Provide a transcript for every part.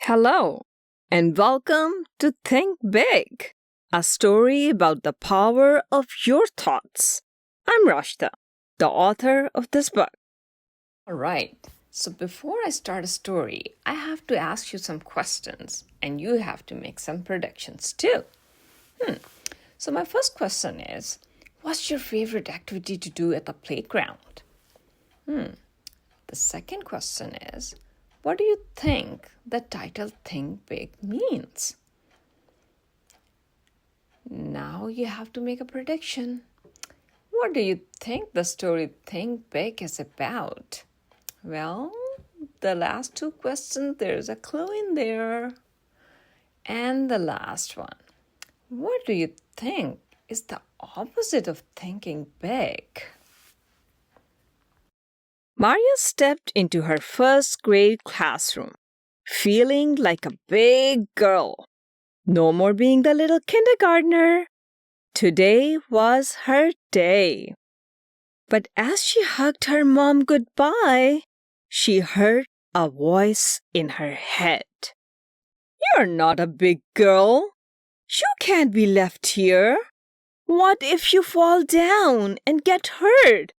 Hello, and welcome to Think Big, a story about the power of your thoughts. I'm Rashda, the author of this book. All right, so before I start a story, I have to ask you some questions, and you have to make some predictions too. So, my first question is, what's your favorite activity to do at the playground? The second question is, what do you think the title Think Big means? Now you have to make a prediction. What do you think the story Think Big is about? Well, the last two questions, there's a clue in there. And the last one, what do you think is the opposite of thinking big? Maria stepped into her first grade classroom, feeling like a big girl. No more being the little kindergartner. Today was her day. But as she hugged her mom goodbye, she heard a voice in her head. You're not a big girl. You can't be left here. What if you fall down and get hurt?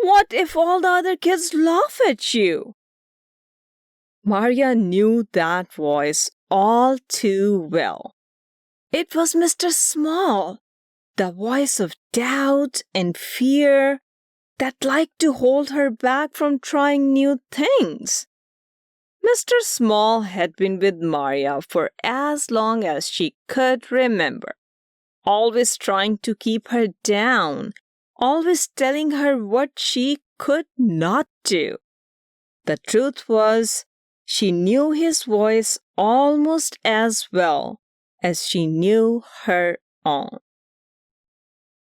What if all the other kids laugh at you? Maria knew that voice all too well. It was Mr. Small, the voice of doubt and fear that liked to hold her back from trying new things. Mr. Small had been with Maria for as long as she could remember, always trying to keep her down, always telling her what she could not do. The truth was, she knew his voice almost as well as she knew her own.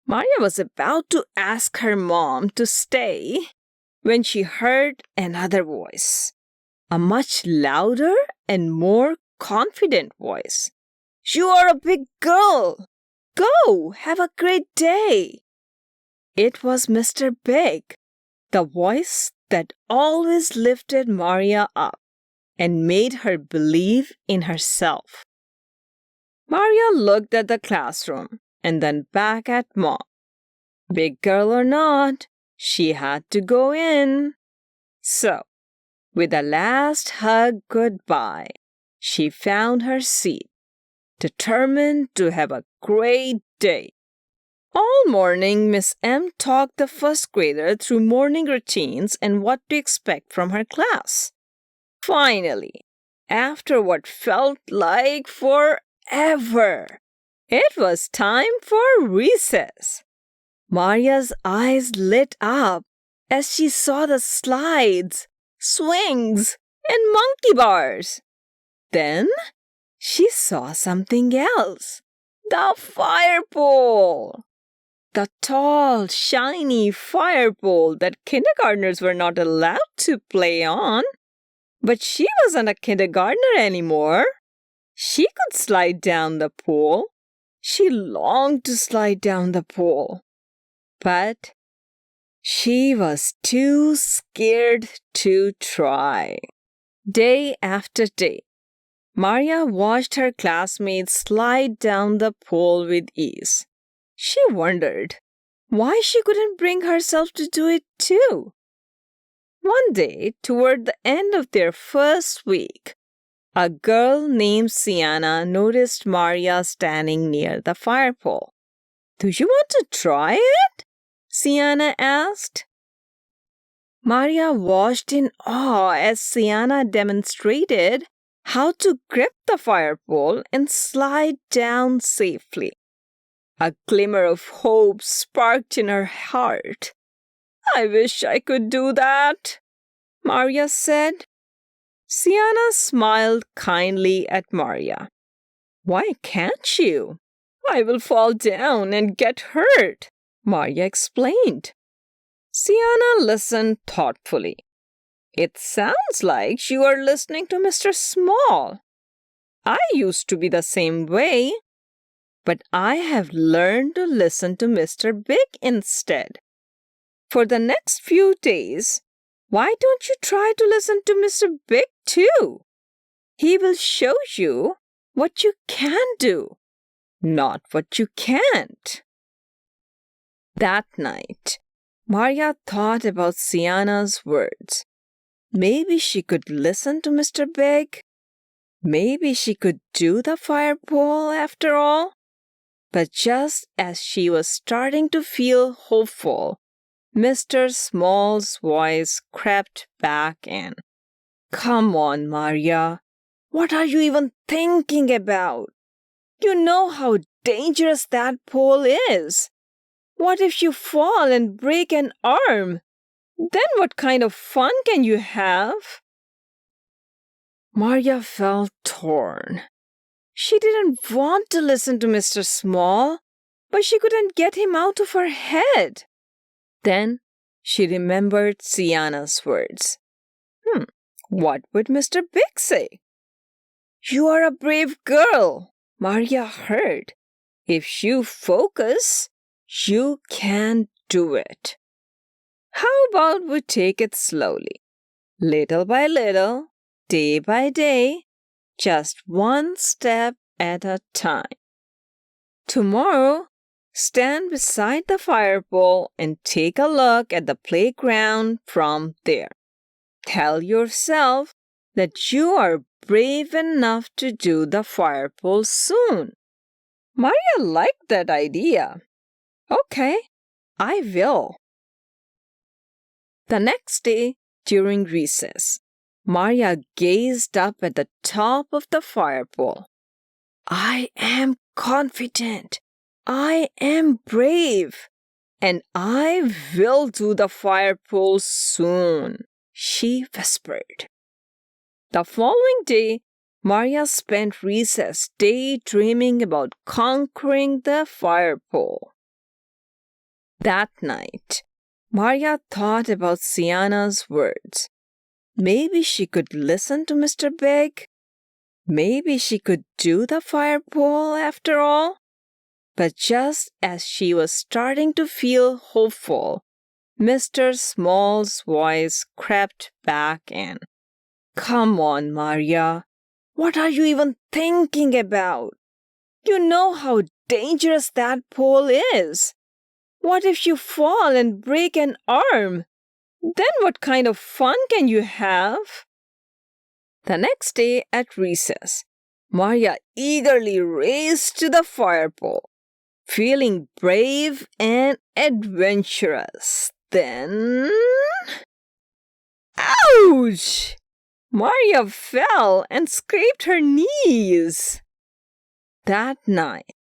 Maria was about to ask her mom to stay when she heard another voice, a much louder and more confident voice. You are a big girl. Go, have a great day. It was Mr. Big, the voice that always lifted Maria up and made her believe in herself. Maria looked at the classroom and then back at Mom. Big girl or not, she had to go in. So, with a last hug goodbye, she found her seat, determined to have a great day. All morning, Miss M talked the first grader through morning routines and what to expect from her class. Finally, after what felt like forever, it was time for recess. Maria's eyes lit up as she saw the slides, swings, and monkey bars. Then she saw something else, the fire pole. The tall, shiny fire pole that kindergartners were not allowed to play on. But she wasn't a kindergartner anymore. She could slide down the pole. She longed to slide down the pole. But she was too scared to try. Day after day, Maria watched her classmates slide down the pole with ease. She wondered why she couldn't bring herself to do it too. One day, toward the end of their first week, a girl named Sienna noticed Maria standing near the fire pole. Do you want to try it? Sienna asked. Maria watched in awe as Sienna demonstrated how to grip the fire pole and slide down safely. A glimmer of hope sparked in her heart. I wish I could do that, Maria said. Sienna smiled kindly at Maria. Why can't you? I will fall down and get hurt, Maria explained. Sienna listened thoughtfully. It sounds like you are listening to Mr. Small. I used to be the same way, but I have learned to listen to Mr. Big instead. For the next few days, why don't you try to listen to Mr. Big too? He will show you what you can do, not what you can't. That night, Maria thought about Sienna's words. Maybe she could listen to Mr. Big. Maybe she could do the fire pole after all. But just as she was starting to feel hopeful, Mr. Small's voice crept back in. Come on, Maria. What are you even thinking about? You know how dangerous that pole is. What if you fall and break an arm? Then what kind of fun can you have? Maria felt torn. She didn't want to listen to Mr. Small, but she couldn't get him out of her head. Then she remembered Sienna's words. What would Mr. Big say? You are a brave girl, Maria heard. If you focus, you can do it. How about we take it slowly, little by little, day by day, just one step at a time. Tomorrow, stand beside the fire pole and take a look at the playground from there. Tell yourself that you are brave enough to do the fire pole soon. Maria liked that idea. Okay, I will. The next day, during recess, Maria gazed up at the top of the fire pole. I am confident. I am brave. And I will do the fire pole soon, she whispered. The following day, Maria spent recess daydreaming about conquering the fire pole. That night, Maria thought about Sienna's words. Maybe she could listen to Mr. Big. Maybe she could do the fire pole after all. But just as she was starting to feel hopeful, Mr. Small's voice crept back in. Come on, Maria. What are you even thinking about? You know how dangerous that pole is. What if you fall and break an arm? Then what kind of fun can you have? The next day at recess, Maria eagerly raced to the fire pole, feeling brave and adventurous. Then... Ouch! Maria fell and scraped her knees. That night,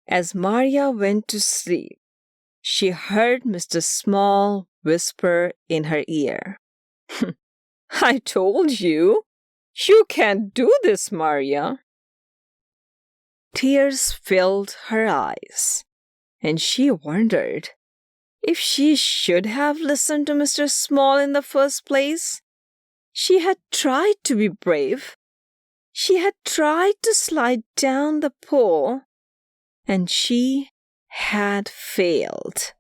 as Maria went to sleep, she heard Mr. Small whisper in her ear. I told you, you can't do this, Maria. Tears filled her eyes, and she wondered if she should have listened to Mr. Small in the first place. She had tried to be brave. She had tried to slide down the pole, and she had failed.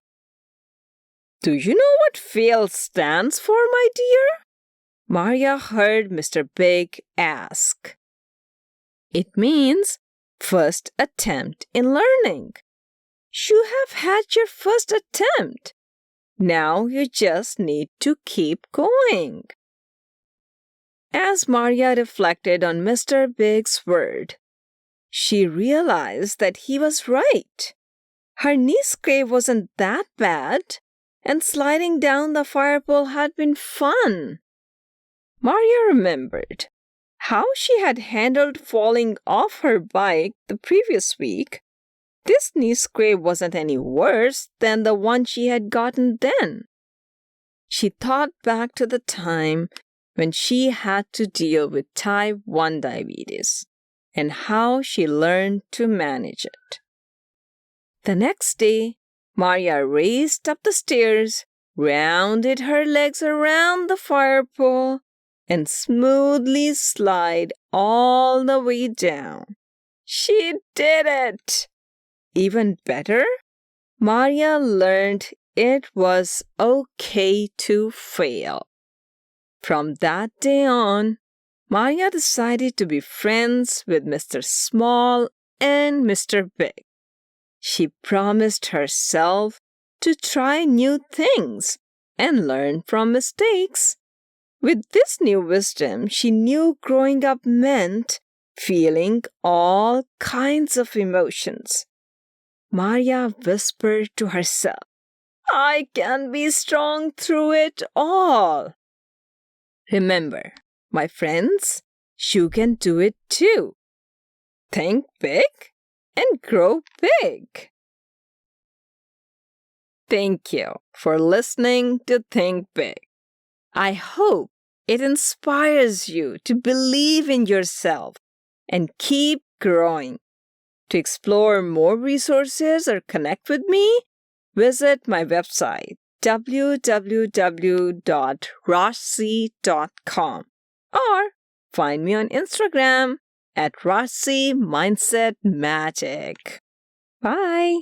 Do you know what fail stands for, my dear? Maria heard Mr. Big ask. It means first attempt in learning. You have had your first attempt. Now you just need to keep going. As Maria reflected on Mr. Big's word, she realized that he was right. Her knee scrape wasn't that bad, and sliding down the fire pole had been fun. Maria remembered how she had handled falling off her bike the previous week. This knee scrape wasn't any worse than the one she had gotten then. She thought back to the time when she had to deal with type 1 diabetes and how she learned to manage it. The next day, Maria raced up the stairs, rounded her legs around the fire pole, and smoothly slid all the way down. She did it! Even better, Maria learned it was okay to fail. From that day on, Maria decided to be friends with Mr. Small and Mr. Big. She promised herself to try new things and learn from mistakes. With this new wisdom, she knew growing up meant feeling all kinds of emotions. Maria whispered to herself, I can be strong through it all. Remember, my friends, you can do it too. Think big and grow big. Thank you for listening to Think Big. I hope it inspires you to believe in yourself and keep growing. To explore more resources or connect with me, visit my website www.rashda.com or find me on Instagram at Rashda Mindset Magic. Bye.